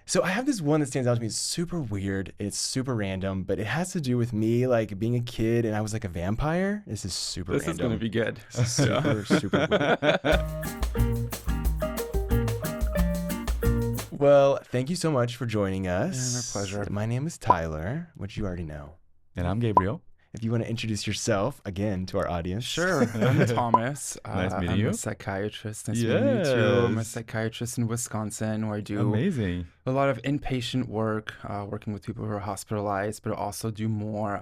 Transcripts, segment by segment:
So I have this one that stands out to me. It's super weird. It's super random, but it has to do with me like being a kid and I was like a vampire. This is super This is random. gonna be good. This is super weird. Well, thank you so much for joining us. Yeah, my pleasure. My name is Tyler, which you already know. And I'm Gabriel. If you want to introduce yourself again to our audience. Sure. I'm Thomas. Nice meeting I'm you. a psychiatrist. Nice meeting you too. I'm a Yes. psychiatrist in Wisconsin where I do Amazing. a lot of inpatient work, working with people who are hospitalized, but I also do more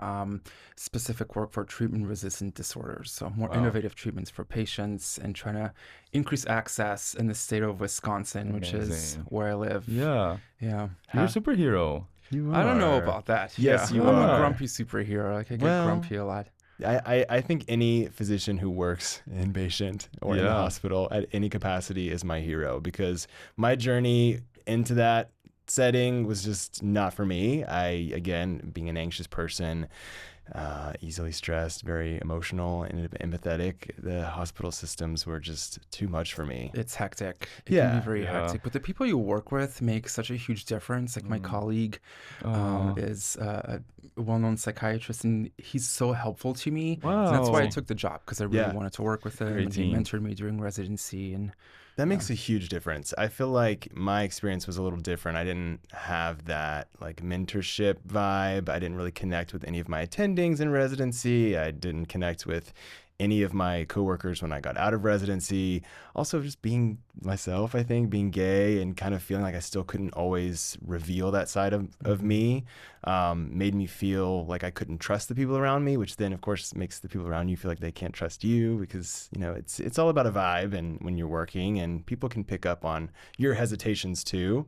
specific work for treatment-resistant disorders. So more Wow. innovative treatments for patients and trying to increase access in the state of Wisconsin, which is Amazing. where I live. Yeah. Yeah. You're a superhero. You I don't know are. about that. Yes, yeah. you I'm are. a grumpy superhero. Like I get Well, grumpy a lot. I think any physician who works inpatient or in the Yeah. hospital at any capacity is my hero, because my journey into that setting was just not for me. Again, being an anxious person, easily stressed, very emotional and empathetic, the hospital systems were just too much for me. It's hectic. It Yeah. can be very Yeah. hectic. But the people you work with make such a huge difference. Like my colleague is a well-known psychiatrist, and he's so helpful to me. Wow. And that's why I took the job, because I really Yeah. wanted to work with him. Great And he team. mentored me during residency. And That makes a huge difference. I feel like my experience was a little different. I didn't have that like mentorship vibe. I didn't really connect with any of my attendings in residency. I didn't connect with any of my coworkers when I got out of residency. Also, just being myself, I think, being gay and kind of feeling like I still couldn't always reveal that side of me made me feel like I couldn't trust the people around me, which then, of course, makes the people around you feel like they can't trust you, because, you know, it's all about a vibe and when you're working, and people can pick up on your hesitations too.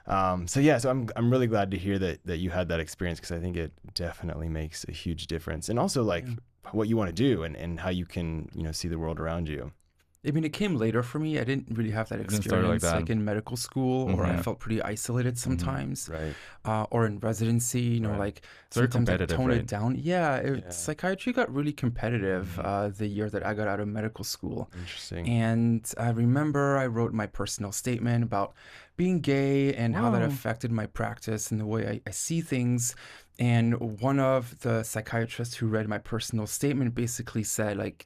So I'm really glad to hear that you had that experience, because I think it definitely makes a huge difference. And also like what you want to do and how you can, you know, see the world around you. I mean, it came later for me. I didn't really have that It didn't start like experience that. in medical school, or I Mhm. felt pretty isolated sometimes. Right. Or in residency, you know, Right. like It's very sometimes I competitive, tone right? it down. Yeah, Yeah. psychiatry got really competitive the year that I got out of medical school. Interesting. And I remember I wrote my personal statement about being gay and how that Wow. affected my practice and the way I see things. And one of the psychiatrists who read my personal statement basically said, like,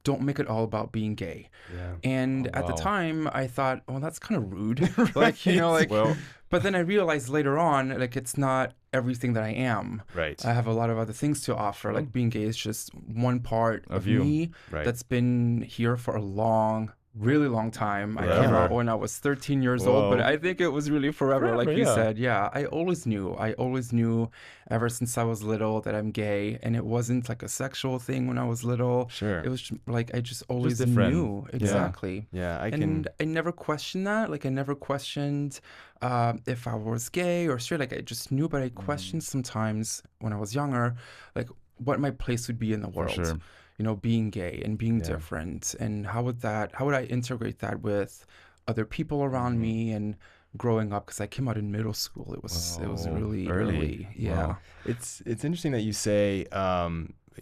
don't make it all about being gay. Yeah. And Oh, at the wow. time, I thought, well, that's kind of rude. Like, you know, like, Well- but then I realized later on, like, it's not everything that I am. Right. I have a lot of other things to offer. Like, being gay is just one part of you. me Right. that's been here for a really long time. I came Forever. out when I was 13 years old, but Whoa. I think it was really forever. Like Forever, you yeah. said, yeah, I always knew ever since I was little that I'm gay, and it wasn't like a sexual thing when I was little. Sure. It was just, like, I just always different. knew. Exactly. Yeah, And I never questioned that. Like, I never questioned if I was gay or straight. Like, I just knew, but I questioned sometimes when I was younger, like, what my place would be in the world. sure. You know, being gay and being different, and how would I integrate that with other people around me and growing up? Because I came out in middle school. It was Wow. really Early. early. Yeah. Wow. It's interesting that you say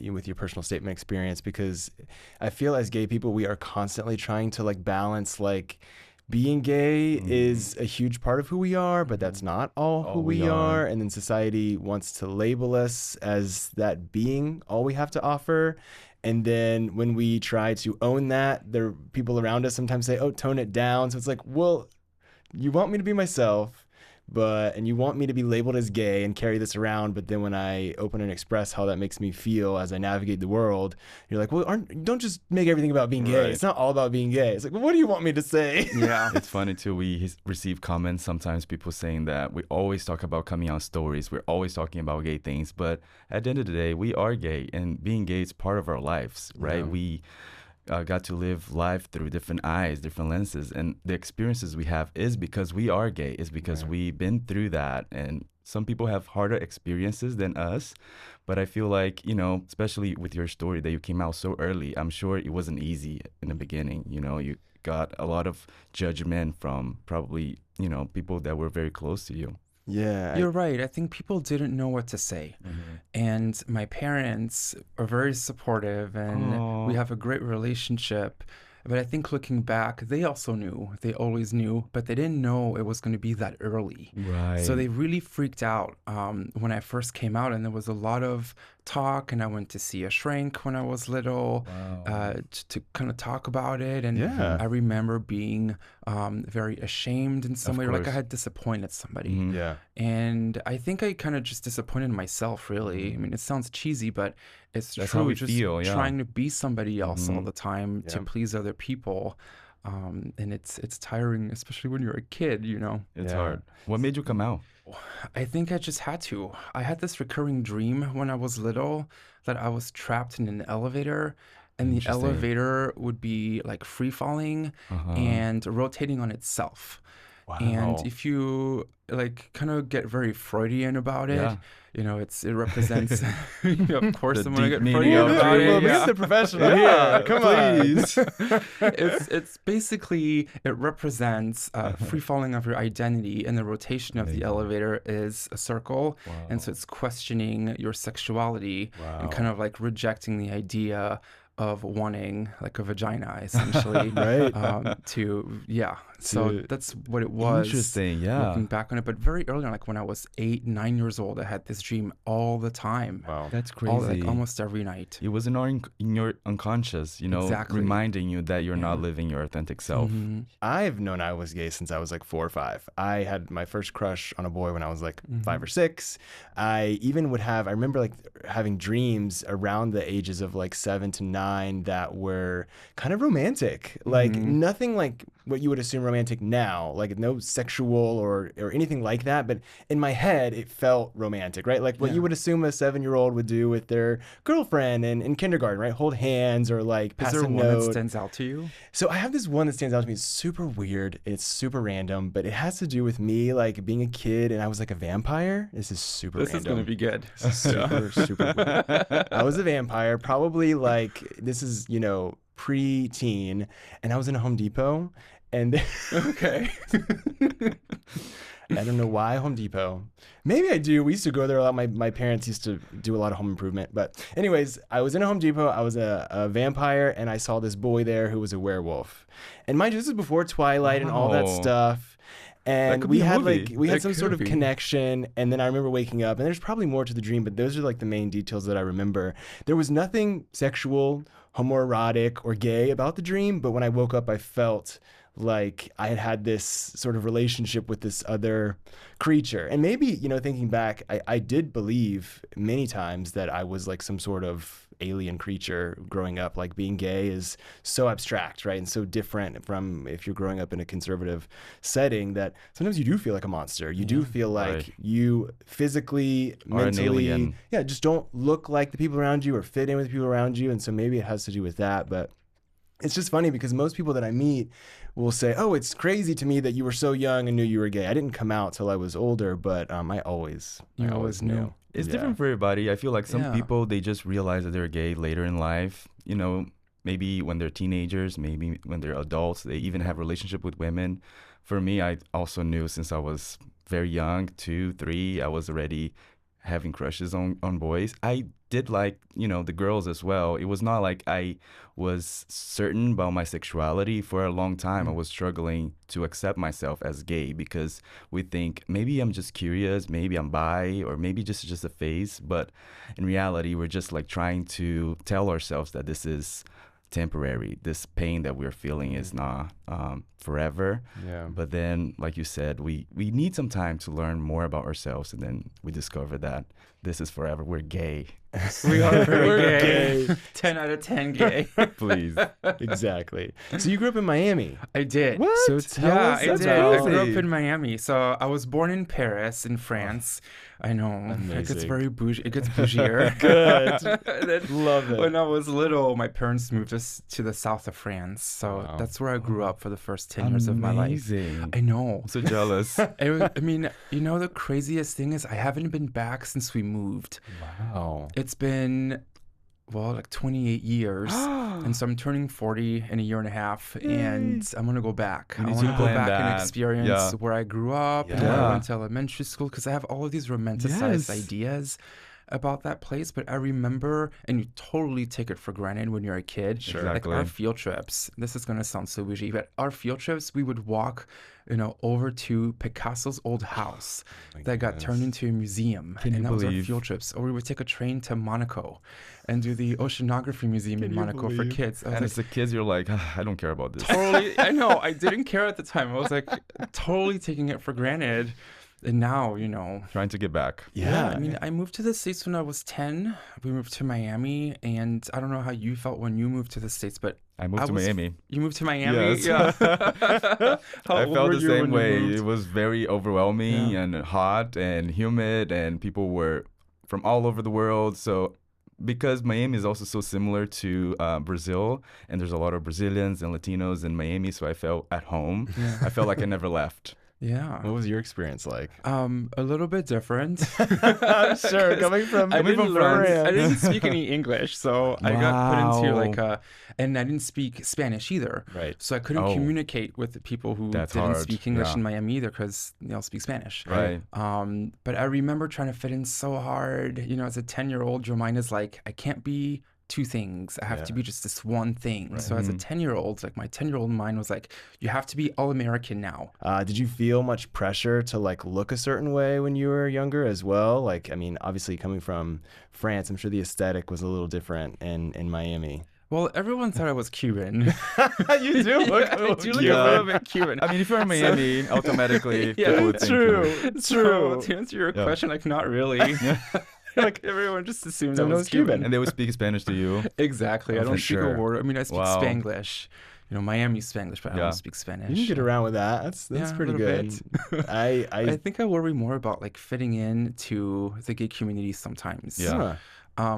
with your personal statement experience, because I feel as gay people, we are constantly trying to like balance like being gay is a huge part of who we are, but that's not all who we are. And then society wants to label us as that being all we have to offer. And then when we try to own that, there are people around us sometimes say, oh, tone it down. So it's like, well, you want me to be myself, and you want me to be labeled as gay and carry this around, but then when I open and express how that makes me feel as I navigate the world, you're like, well, don't just make everything about being gay. Right. It's not all about being gay. It's like, well, what do you want me to say? Yeah. It's funny too. We receive comments sometimes, people saying that we always talk about coming out stories. We're always talking about gay things, but at the end of the day, we are gay, and being gay is part of our lives, right? Yeah. We got to live life through different eyes, different lenses, and the experiences we have is because we are gay. Is because we've been through that, and some people have harder experiences than us. But I feel like, you know, especially with your story that you came out so early, I'm sure it wasn't easy in the beginning. You know, you got a lot of judgment from probably, you know, people that were very close to you. Yeah. You're right. I think people didn't know what to say. And my parents are very supportive, and we have a great relationship. But I think looking back, they also knew. They always knew, but they didn't know it was going to be that early. Right. So they really freaked out when I first came out, and there was a lot of talk. And I went to see a shrink when I was little to kind of talk about it. And Yeah. I remember being very ashamed in some Of way, or like I course. had disappointed somebody. Mhm. Yeah. And I think I kind of just disappointed myself, really. I mean, it sounds cheesy, but it's That's true. how we Just feel, yeah. trying to be somebody else all Mhm. the time to Yeah. please other people. And it's tiring, especially when you're a kid, you know. It's Yeah. hard. What made you come out? I think I just had to. I had this recurring dream when I was little that I was trapped in an elevator, and the Interesting. elevator would be like free falling Uh-huh. and rotating on itself. And Wow. if you like kind of get very Freudian about it, Yeah. you know, it represents, of course, The I'm gonna deep get meaning Freudian of about it. it. Well, Yeah. Mr. Professional Yeah, here. Come please. on. It's basically, it represents free falling of your identity, and the rotation of the Amazing. elevator is a circle. And so Wow. it's questioning your sexuality and kind Wow. of like rejecting the idea of wanting like a vagina, essentially. Right. So To- that's what it was. Interesting. Yeah. Looking back on it, but very early on, like when I was 8, 9 years old, I had this dream all the time, Wow. That's all crazy. like almost every night. It was in your unconscious, Exactly. reminding you that you're not Yeah. living your authentic self. Mhm. I've known I was gay since I was like 4 or 5. I had my first crush on a boy when I was like Mhm. 5 or 6. I even I remember like having dreams around the ages of like 7 to 9 that were kind of romantic. Like Mhm. nothing like what you would assume romantic now, like no sexual or anything like that. But in my head, it felt romantic, right? Like what Yeah. you would assume a 7-year-old would do with their girlfriend in kindergarten, right? Hold hands or like Is pass there a one note. that stands out to you? So I have this one that stands out to me. It's super weird. It's super random, but it has to do with me like being a kid and I was like a vampire. This is super This is random. gonna be good. This is super weird. I was a vampire, probably like this is, pre-teen, and I was in a Home Depot and Okay. I don't know why Home Depot. Maybe I do. We used to go there a lot. My parents used to do a lot of home improvement. But anyways, I was in a Home Depot. I was a vampire, and I saw this boy there who was a werewolf. And mind you, this is before Twilight and all that Wow. stuff. And could we be a had movie. we had It some sort of could be. connection. And then I remember waking up, and there's probably more to the dream, but those are like the main details that I remember. There was nothing sexual, homoerotic, or gay about the dream. But when I woke up, I felt like I had this sort of relationship with this other creature. And maybe, thinking back, I did believe many times that I was like some sort of alien creature growing up. Like being gay is so abstract, right? And so different from if you're growing up in a conservative setting that sometimes you do feel like a monster. You do feel like Right. you physically, Or an mentally, alien. just don't look like the people around you or fit in with the people around you. And so maybe it has to do with that. But it's just funny because most people that I meet will say, "Oh, it's crazy to me that you were so young and knew you were gay." I didn't come out till I was older, but I always knew. It's Yeah. different for everybody. I feel like some Yeah. people, they just realize that they're gay later in life. Maybe when they're teenagers, maybe when they're adults, they even have relationship with women. For me, I also knew since I was very young, 2, 3, I was already having crushes on boys. I did like, the girls as well. It was not like I was certain about my sexuality. For a long time, I was struggling to accept myself as gay because we think maybe I'm just curious, maybe I'm bi, or maybe just a phase. But in reality, we're just like trying to tell ourselves that this is temporary. This pain that we're feeling is not forever. Yeah. But then, like you said, we need some time to learn more about ourselves, and then we discover that this is forever. We're gay. We are very We're gay. gay. 10 out of 10 gay. Please. Exactly. So you grew up in Miami. I did. What? So tell Yeah, us I about did. I grew up crazy. in Miami. So I was born in Paris, in France. I know. It gets Amazing. very bougie. It gets bougier. Good. And then Love it. when I was little, my parents moved us to the south of France. So Wow. that's where I grew up for the first 10 years of my life. Amazing. I know. I'm so jealous. I mean, the craziest thing is I haven't been back since we moved. Wow. It's been, like 28 years. And so I'm turning 40 in a year and a half, and I'm going to go back. You I need want to to go plan back and that. experience Yeah. where I grew up and where I Yeah. went to elementary school, because I have all of these romanticized Yes. ideas about that place, but I remember, and you totally take it for granted when you're a kid. Sure. Like Exactly. our field trips, this is gonna sound so bougie, but our field trips, we would walk, over to Picasso's old house my that got turned goodness. into a museum. Can you And that was our believe? field trips. Or we would take a train to Monaco and do the oceanography museum Can in you Monaco for believe? kids. I was And like, as a kid, you're like, "Ah, I don't care about this. totally, I know, I didn't care at the time. I was like totally taking it for granted. And now, Trying to get back. yeah, I mean, I moved to the States when I was 10. We moved to Miami, and I don't know how you felt when you moved to the States, but I moved I to was- Miami. you moved to Miami? Yes. Yeah. How I old felt were the you same when you way. moved? It was very overwhelming Yeah. and hot and humid, and people were from all over the world. So, because Miami is also so similar to Brazil, and there's a lot of Brazilians and Latinos in Miami, so I felt at home. Yeah. I felt like I never left. Yeah. What was your experience like? A little bit different. I'm sure, coming from I didn't learn. France. I didn't speak any English, so I got put into Wow. and I didn't speak Spanish either. Right. So I couldn't Oh. communicate with the people who That's didn't hard, speak English yeah. in Miami either, because they all speak Spanish. Right. But I remember trying to fit in so hard. As a 10-year-old, your mind is like, I can't be two things. I have to Yeah. be just this one thing. Right. So as a 10-year-old, like my 10-year-old mind was like, you have to be all American now. Did you feel much pressure to like look a certain way when you were younger as well? Like, I mean, obviously coming from France, I'm sure the aesthetic was a little different in Miami. Well, everyone thought I was Cuban. You do look I a little do look Cuban. a little bit Cuban. I mean, if you're in Miami, automatically Yeah, people would think true. So, to answer your Yeah. question, like not really. like everyone just assumed I Don't know was it's Cuban. Cuban. And they would speak Spanish to you. Exactly. I Oh, don't for speak sure. a word. I mean, I speak Wow. Spanglish. Miami Spanglish, but I Yeah. don't speak Spanish. You can get around with that. That's Yeah, a pretty little good. bit. I I think I worry more about like fitting in to the gay community sometimes. Yeah.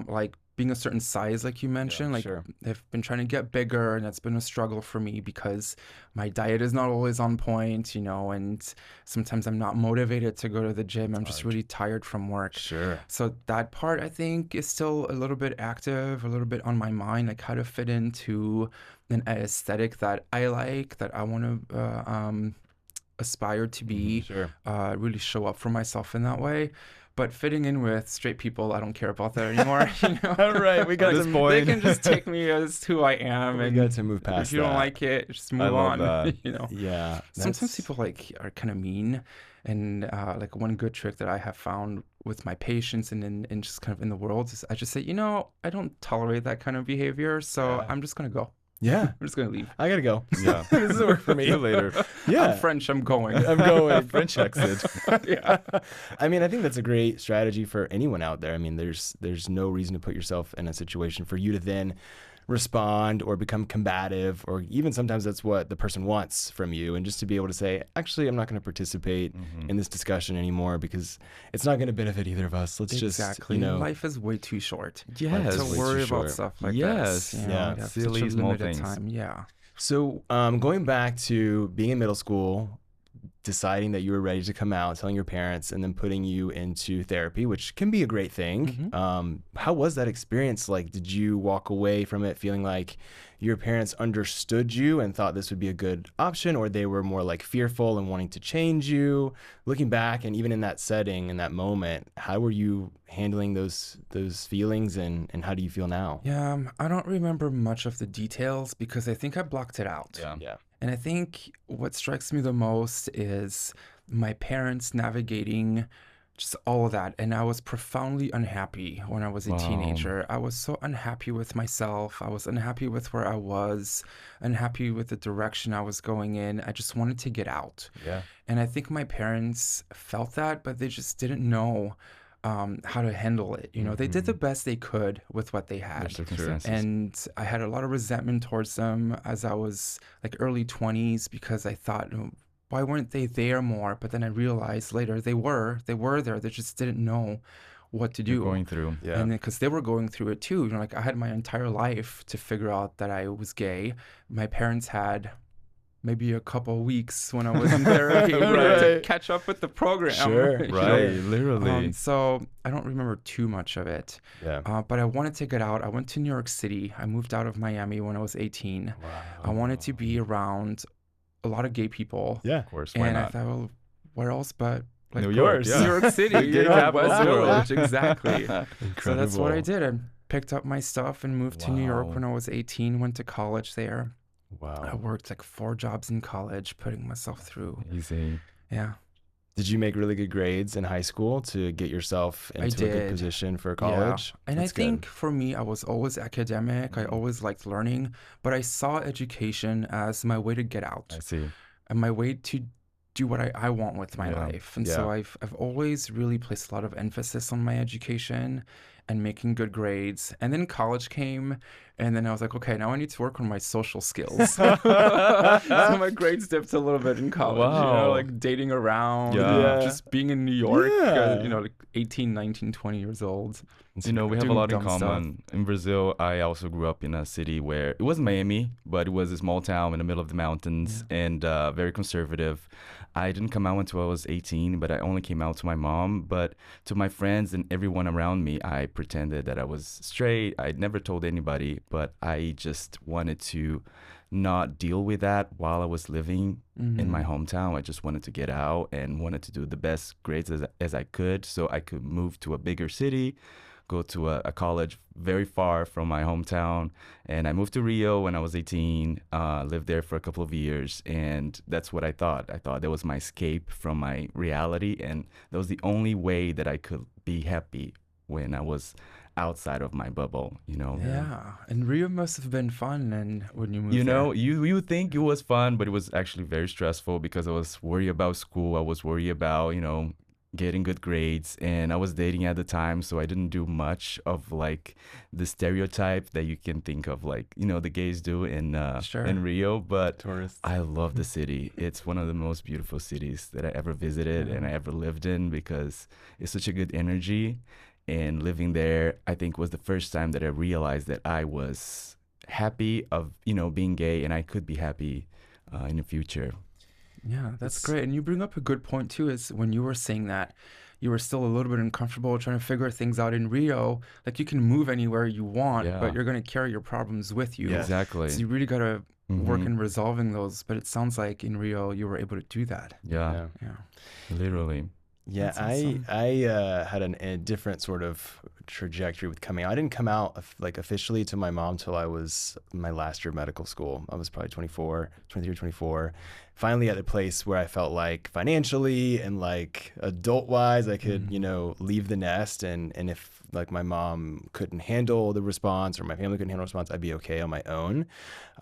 Like being a certain size, like you mentioned, like sure. I've been trying to get bigger, and that's been a struggle for me because my diet is not always on point, and sometimes I'm not motivated to go to the gym. I'm just really tired from work. Sure. So that part, I think, is still a little bit active, a little bit on my mind, like how to fit into an aesthetic that I like, that I want to aspire to be, Sure. really show up for myself in that way. But fitting in with straight people, I don't care about that anymore. All right, we got At this to point. They can just take me as who I am, We and got to move past if you don't that. like it, just I move love on. that. Yeah. Sometimes that's- people like are kind of mean, and like one good trick that I have found with my patients and just kind of in the world is I just say, I don't tolerate that kind of behavior, so Yeah. I'm just gonna go. Yeah. I'm just gonna leave. I gotta go. Yeah. This doesn't work for me. See you later. Yeah. I'm French. I'm going. I'm going. French exit. Yeah. I mean, I think that's a great strategy for anyone out there. I mean, there's no reason to put yourself in a situation for you to then respond or become combative, or even sometimes that's what the person wants from you, and just to be able to say, actually, I'm not going to participate in this discussion anymore because it's not going to benefit either of us. Let's Exactly. just, Life is way too short Yes. to way too worry about short. stuff like Yes. this. Yeah. We have Silly such a small limited things. time. Yeah. So going back to being in middle school, deciding that you were ready to come out, telling your parents, and then putting you into therapy, which can be a great thing. How was that experience like? Did you walk away from it feeling like your parents understood you and thought this would be a good option, or they were more like fearful and wanting to change you? Looking back, and even in that setting, in that moment, how were you handling those feelings, and how do you feel now? Yeah. I don't remember much of the details because I think I blocked it out. Yeah. Yeah. And I think what strikes me the most is my parents navigating just all of that. And I was profoundly unhappy when I was a Wow. teenager. I was so unhappy with myself. I was unhappy with where I was, unhappy with the direction I was going in. I just wanted to get out. Yeah. And I think my parents felt that, but they just didn't know how to handle it. They did the best they could with what they Their had. circumstances. And I had a lot of resentment towards them as I was like early 20s because I thought, why weren't they there more? But then I realized later they were there. They just didn't know what to do. You're going through. Yeah. And because they were going through it too. Like I had my entire life to figure out that I was gay. My parents had maybe a couple weeks when I was in therapy to Right. catch up with the program. Sure. you know? Right. Literally. So I don't remember too much of it. Yeah. But I wanted to get out. I went to New York City. I moved out of Miami when I was 18. I wanted to be around a lot of gay people. Yeah. Of course. Why And I not? thought, well, where else but like New Of York, course. yeah. New York City, Gay you know, capital West of the world. Village, exactly. So that's what I Incredible. did. I picked up my stuff and moved to New York Wow. when I was 18, went to college there. I Wow. worked like 4 jobs in college, putting myself through. Easy. Yeah, Did you make really good grades in high school to get yourself I into a good did. position for Yeah. college? And That's I think for me, I was always academic. I Mhm. always liked learning, but I saw education as my way to get out I see. and my way to do what I want with my Yeah. life. And Yeah. so I've always really placed a lot of emphasis on my education and making good grades. And then college came, and then I was like, okay, now I need to work on my social skills. So my grades dipped a little bit in college, you know, Wow. like dating around, Yeah. and Yeah. just being in New York, Yeah. you know, like 18, 19, 20 years old. You know, we have a Doing lot in dumb stuff. common. In Brazil, I also grew up in a city where it wasn't Miami, but it was a small town in the middle of the mountains and very conservative. I didn't come out until I was 18, but I only came out to my mom. But to my friends and everyone around me, I pretended that I was straight. I never told anybody, but I just wanted to not deal with that while I was living in my hometown. I just wanted to get out and wanted to do the best grades as I could so I could move to a bigger city, go to a college very far from my hometown. And I moved to Rio when I was 18, lived there for a couple of years. And that's what I thought. I thought that was my escape from my reality. And that was the only way that I could be happy when I was outside of my bubble, you know? Yeah. And Rio must have been fun and when you moved You know, there. you think it was fun, but it was actually very stressful because I was worried about school. I was worried about, getting good grades, and I was dating at the time, so I didn't do much of like the stereotype that you can think of, like, the gays do Sure. in Rio. But Tourists. I love the city. It's one of the most beautiful cities that I ever visited and I ever lived in because it's such a good energy. And living there, I think, was the first time that I realized that I was happy of, being gay and I could be happy in the future. Yeah, that's It's- great. And you bring up a good point too, is when you were saying that you were still a little bit uncomfortable trying to figure things out in Rio, like you can move anywhere you want, Yeah. but you're going to carry your problems with you. Yeah. Exactly. So you really got to work Mhm. in resolving those. But it sounds like in Rio, you were able to do that. Yeah, Yeah. literally. Yeah, That's awesome. I had a different sort of trajectory with coming out. I didn't come out like officially to my mom till I was in my last year of medical school. I was probably 23 or 24. Finally at the place where I felt like financially and like adult wise, I could, leave the nest. And if like my mom couldn't handle the response or my family couldn't handle the response, I'd be okay on my own.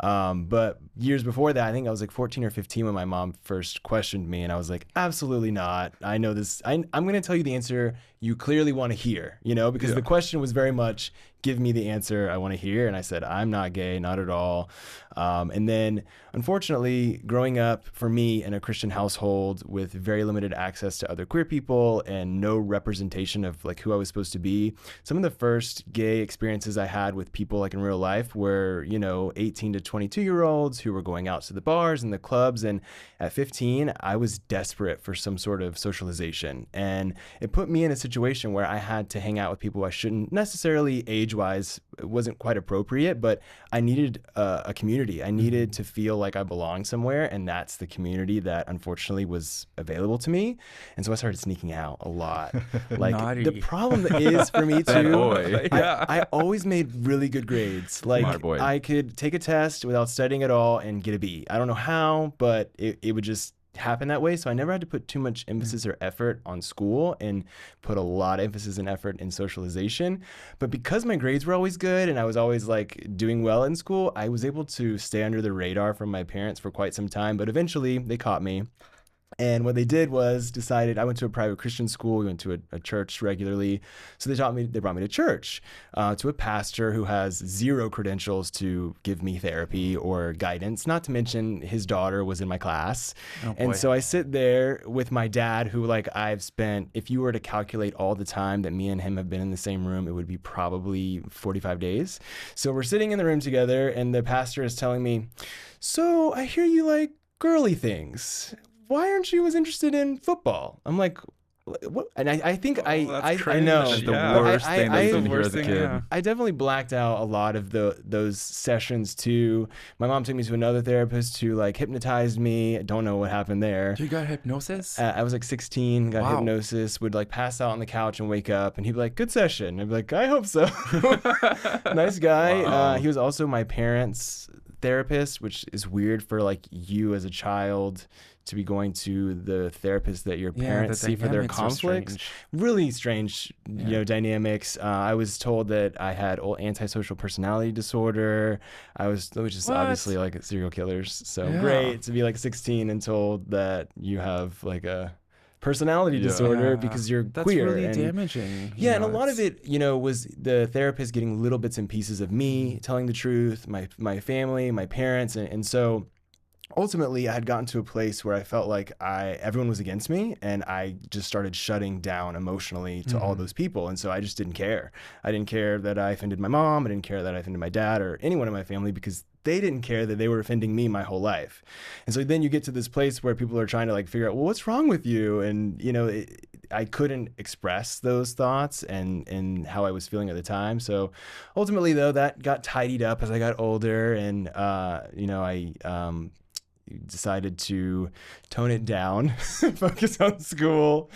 But years before that, I think I was like 14 or 15 when my mom first questioned me, and I was like, absolutely not. I know this. I'm going to tell you the answer you clearly want to hear, because the question was very much, give me the answer I want to hear. And I said, I'm not gay, not at all. And then unfortunately, growing up for me in a Christian household with very limited access to other queer people and no representation of like who I was supposed to be, some of the first gay experiences I had with people like in real life were, 18 to 22-year-olds who were going out to the bars and the clubs. And at 15, I was desperate for some sort of socialization. And it put me in a situation where I had to hang out with people I shouldn't necessarily, age-wise, it wasn't quite appropriate, but I needed a community. I needed to feel like I belonged somewhere, and that's the community that unfortunately was available to me. And so I started sneaking out a lot. Like Naughty. the problem is for me Bad too, boy. I always made really good grades. Like Smart boy. I could take a test without studying at all and get a B. I don't know how, but it would just happen that way. So I never had to put too much emphasis or effort on school and put a lot of emphasis and effort in socialization. But because my grades were always good and I was always like doing well in school, I was able to stay under the radar from my parents for quite some time. But eventually they caught me. And what they did was decided, I went to a private Christian school. We went to a church regularly. So they brought me to church, to a pastor who has zero credentials to give me therapy or guidance, not to mention his daughter was in my class. Oh, And boy. so I sit there with my dad, who like I've spent, if you were to calculate all the time that me and him have been in the same room, it would be probably 45 days. So we're sitting in the room together and the pastor is telling me, so I hear you like girly things. Why aren't you as interested in football? I'm like, And I think Oh, that's I cringe. know. That's the Yeah. worst thing that you That's the can hear worst as a thing, kid. yeah. I definitely blacked out a lot of those sessions too. My mom took me to another therapist who like hypnotized me. I don't know what happened there. You got hypnosis? I was like 16, got Wow. hypnosis, would like pass out on the couch and wake up, and he'd be like, "Good session." I'd be like, "I hope so." Nice guy. Wow. He was also my parents' therapist, which is weird for like you as a child to be going to the therapist that your Yeah, the parents see for their dynamics are conflicts. strange. Really strange, Yeah. dynamics. I was told that I had antisocial personality disorder. Which is What? obviously like serial killers. So Yeah. great to be like 16 and told that you have like a personality Yeah. disorder Yeah. because you're That's queer. really and damaging. yeah, and a lot of it, was the therapist getting little bits and pieces of me telling the truth, my family, my parents, and so ultimately I had gotten to a place where I felt like everyone was against me, and I just started shutting down emotionally to all those people, and so I just didn't care. I didn't care that I offended my mom. I didn't care that I offended my dad or anyone in my family because they didn't care that they were offending me my whole life. And so then you get to this place where people are trying to like figure out, well, what's wrong with you? And I couldn't express those thoughts and how I was feeling at the time. So ultimately, though, that got tidied up as I got older, and I decided to tone it down, focus on school,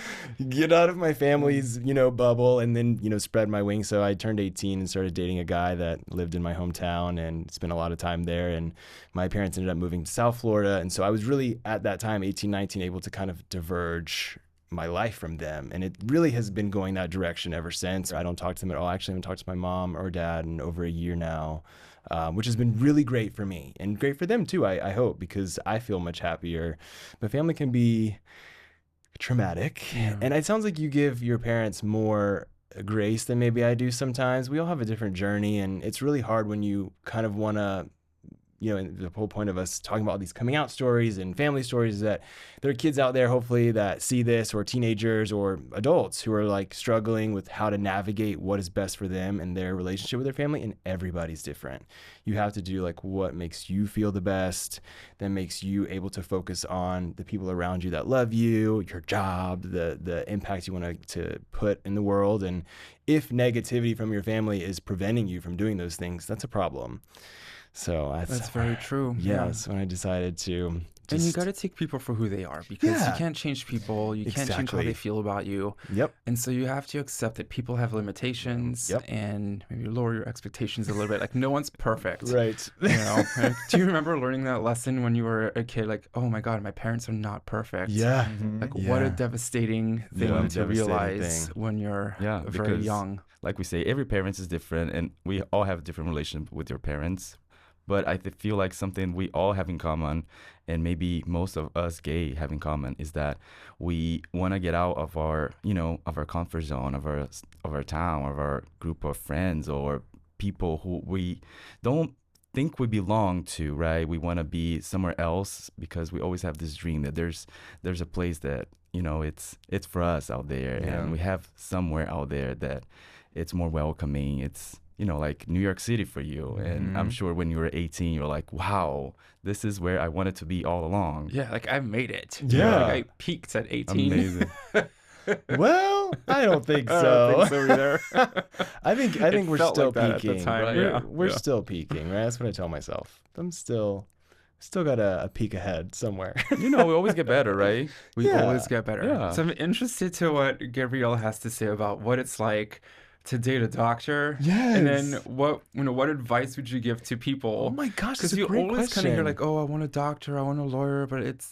get out of my family's, bubble, and then, spread my wings. So I turned 18 and started dating a guy that lived in my hometown and spent a lot of time there. And my parents ended up moving to South Florida. And so I was really at that time, 18, 19, able to kind of diverge my life from them. And it really has been going that direction ever since. I don't talk to them at all. Actually, I haven't talked to my mom or dad in over a year now. Which has been really great for me and great for them too, I hope, because I feel much happier. But family can be traumatic. Yeah. And it sounds like you give your parents more grace than maybe I do sometimes. We all have a different journey, and it's really hard when you kind of want to, and the whole point of us talking about all these coming out stories and family stories is that there are kids out there, hopefully, that see this, or teenagers or adults who are like struggling with how to navigate what is best for them and their relationship with their family. And everybody's different. You have to do like what makes you feel the best, that makes you able to focus on the people around you that love you, your job, the impact you want to put in the world. And if negativity from your family is preventing you from doing those things, that's a problem. So That's very true. Yeah, that's when I decided to. And you got to take people for who they are, because you Yeah. can't change people. You can't change how Exactly. they feel about you. Yep. And so you have to accept that people have limitations. Yep. And maybe lower your expectations a little bit. Like, no one's perfect. Right. Like, do you remember learning that lesson when you were a kid? Like, oh my God, my parents are not perfect. Yeah. Like, what a Yeah. devastating thing Yeah. to realize when you're Yeah, very because young. like we say, every parent is different, and we all have a different relationship with your parents. But I feel like something we all have in common, and maybe most of us gay have in common, is that we want to get out of our, of our comfort zone, of our town, of our group of friends or people who we don't think we belong to, right? We want to be somewhere else because we always have this dream that there's a place that, it's for us out there, Yeah. and we have somewhere out there that it's more welcoming. It's like New York City for you. And I'm sure when you were 18, you're like, wow, this is where I wanted to be all along. Yeah, like I made it. Yeah. Like I peaked at 18. Amazing. Well, I don't think I so. don't think so either. I think we're felt still like that at the peaking. time, We're, yeah. we're Yeah. still peaking, right? That's what I tell myself. I'm still got a peak ahead somewhere. We always get better, right? We Yeah. always get better. Yeah. So I'm interested to what Gabrielle has to say about what it's like to date a doctor. Yes. And then what advice would you give to people? Oh my gosh, Because that's a you great always kind of hear question. like, oh, I want a doctor, I want a lawyer, but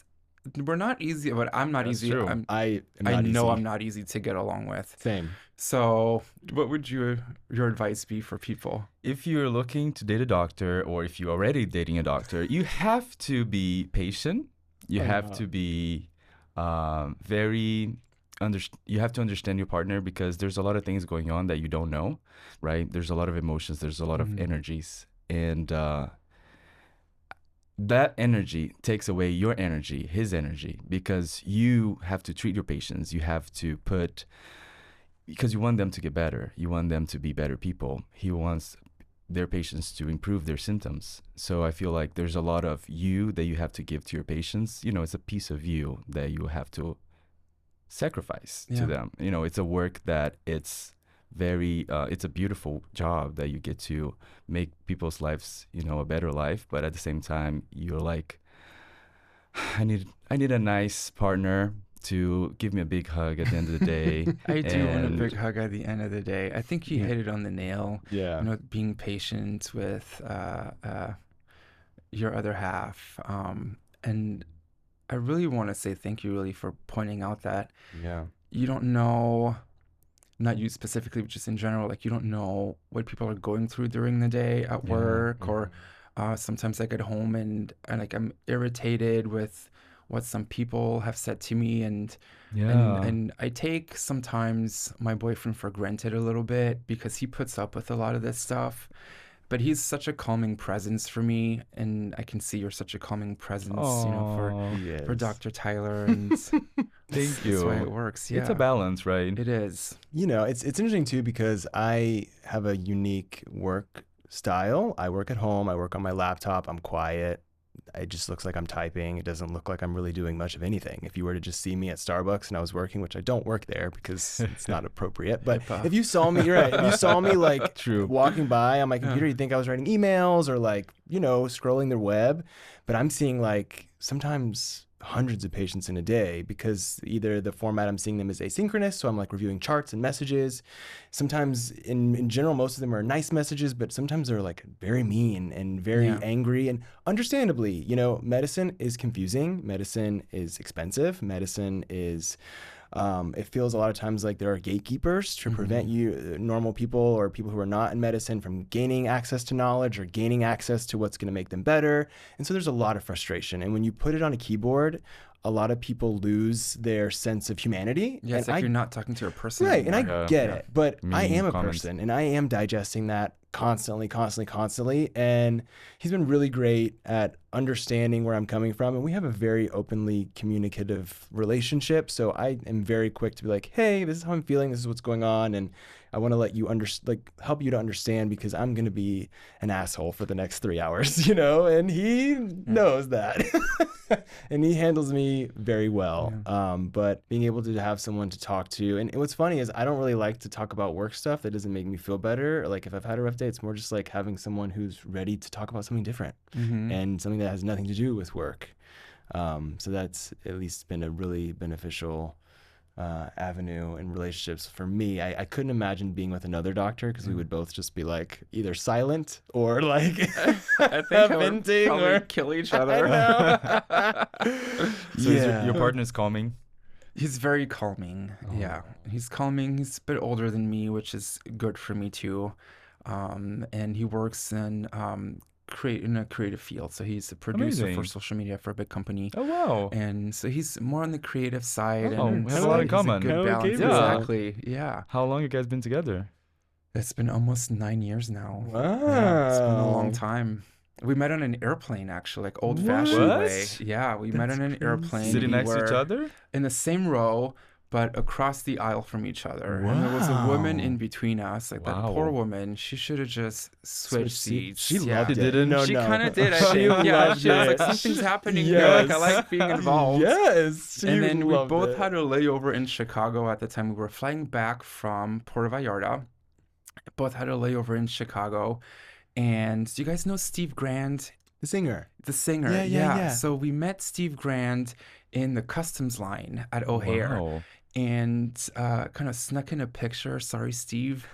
we're not easy. But I'm not That's easy. true. I I know easy. I'm not easy to get along with. Same. So what would your advice be for people? If you're looking to date a doctor, or if you're already dating a doctor, you have to be patient. You have to be you have to understand your partner, because there's a lot of things going on that you don't know, right? There's a lot of emotions, there's a lot of energies, and that energy takes away your energy, his energy, because you have to treat your patients. You have to because you want them to get better. You want them to be better people. He wants their patients to improve their symptoms. So I feel like there's a lot of you that you have to give to your patients. It's a piece of you that you have to sacrifice Yeah. to them. You know, it's a work that it's a beautiful job that you get to make people's lives, you know, a better life. But at the same time, you're like, I need a nice partner to give me a big hug at the end of the day. I do want a And big hug at the end of the day. I think you Yeah. hit it on the nail. Yeah. You know, being patient with your other half. And I really want to say thank you, really, for pointing out that Yeah. you don't know, not you specifically, but just in general, like you don't know what people are going through during the day at Yeah. work, or sometimes I get home and like I'm irritated with what some people have said to me, and yeah. and I take sometimes my boyfriend for granted a little bit because he puts up with a lot of this stuff. But he's such a calming presence for me, and I can see you're such a calming presence, you know, Oh, Yes. for Dr. Tyler, and thank that's why it you. works. It's a Yeah, balance, right? it is. You know, it's interesting too because I have a unique work style. I work at home. I work on my laptop. I'm quiet. It just looks like I'm typing. It doesn't look like I'm really doing much of anything. If you were to just see me at Starbucks and I was working, which I don't work there because it's not appropriate, but HIPAA. if you saw me, you're right. If you saw me like True. walking by on my computer, you'd think I was writing emails or like, you know, scrolling the web. But I'm seeing like sometimes hundreds of patients in a day because either the format I'm seeing them is asynchronous, so I'm like reviewing charts and messages. Sometimes in general, most of them are nice messages, but sometimes they're like very mean and very Yeah. angry. And understandably, you know, medicine is confusing. Medicine is expensive. Medicine is it feels a lot of times like there are gatekeepers to prevent you, normal people or people who are not in medicine, from gaining access to knowledge or gaining access to what's going to make them better. And so there's a lot of frustration. And when you put it on a keyboard, a lot of people lose their sense of humanity. Yeah, it's and like you're not talking to a person right, and I anymore. get Yeah. it, but I Mean am a comments. person, and I am digesting that constantly. And he's been really great at understanding where I'm coming from, and we have a very openly communicative relationship. So I am very quick to be like, "Hey, this is how I'm feeling. This is what's going on," and I want to let you help you to understand because I'm going to be an asshole for the next 3 hours, you know, and he knows that. And he handles me very well. But being able to have someone to talk to, and what's funny is I don't really like to talk about work stuff that doesn't make me feel better. Like if I've had a rough day, it's more just like having someone who's ready to talk about something different and something that has nothing to do with work. So that's at least been a really beneficial avenue in relationships for me. I couldn't imagine being with another doctor because we would both just be like either silent or like I think I would venting probably or kill each I other. know. So is your partner's calming? He's very calming. Yeah, he's calming. He's a bit older than me, which is good for me too. And he works in in a creative field. So he's a producer Amazing. for social media for a big company. Oh, wow. And so he's more on the creative side. Oh, and we have so a lot in he's a common. good Okay, balance. bro. Exactly. Yeah. How long you guys been together? It's been almost 9 years now. Wow. Yeah, it's been a long time. We met on an airplane, actually, like old-fashioned What? way. Yeah, we met That's on an crazy. airplane. Sitting We next to each were other? in the same row, but across the aisle from each other. And there was a woman Wow. in between us, like that Wow. poor woman. She should have just switched seats. She Yeah. loved She it. didn't? No, She no. kind of did. I She think. Yeah, loved she was like, it. something's happening here. Like, I like being involved. Yes. She And then we loved both it. had a layover in Chicago at the time. We were flying back from Puerto Vallarta. Both had a layover in Chicago. And do you guys know Steve Grand? The singer. The singer. Yeah. So we met Steve Grand in the customs line at O'Hare. Wow. And kind of snuck in a picture. Sorry, Steve.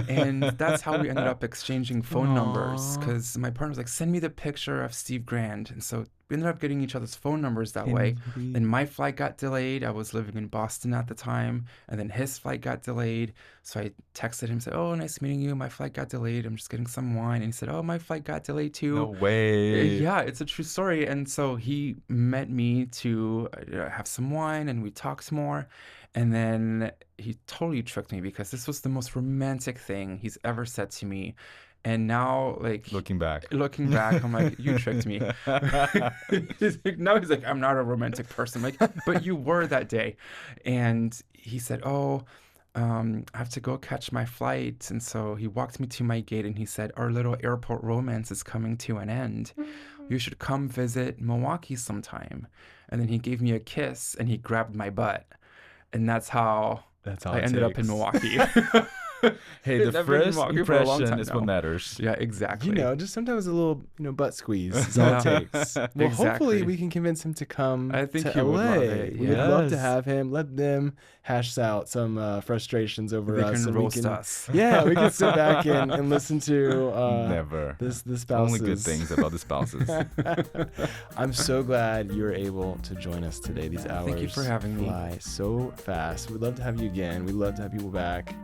And that's how we ended up exchanging phone numbers. Because my partner was like, send me the picture of Steve Grand. And so we ended up getting each other's phone numbers that way. And my flight got delayed. I was living in Boston at the time. And then his flight got delayed. So I texted him, said, oh, nice meeting you. My flight got delayed. I'm just getting some wine. And he said, oh, my flight got delayed too. No way. Yeah, it's a true story. And so he met me to have some wine and we talked more. And then he totally tricked me because this was the most romantic thing he's ever said to me. And now, like, Looking back. I'm like, you tricked me. Now he's like, I'm not a romantic person. I'm like, but you were that day. And he said, oh, I have to go catch my flight. And so he walked me to my gate and he said, our little airport romance is coming to an end. You should come visit Milwaukee sometime. And then he gave me a kiss and he grabbed my butt. And that's how That's all I it ended up in takes. Milwaukee. Hey, the I've been in first Milwaukee for a long impression time is now. what matters. Yeah, exactly. You know, just sometimes a little, butt squeeze is all Yeah. it takes. Well, hopefully Exactly. we can convince him to come I think to he LA. would love it, We would love to yes. have him. Let them hash out some frustrations over They us. can and roast we can, us. Yeah, we can sit back and listen to Never. the Only spouses. good things about the spouses. I'm so glad you were able to join us today. These hours Thank you for having me. fly so fast. We'd love to have you again. We'd love to have people back.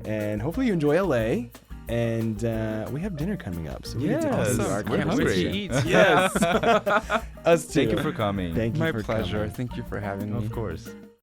And hopefully you enjoy LA. And we have dinner coming up. So we get to Yes. continue our Awesome. Can't wait to conversation. eat. Yes. Us too. Thank you for coming. Thank you My for pleasure. coming. Thank you for having me. Of course.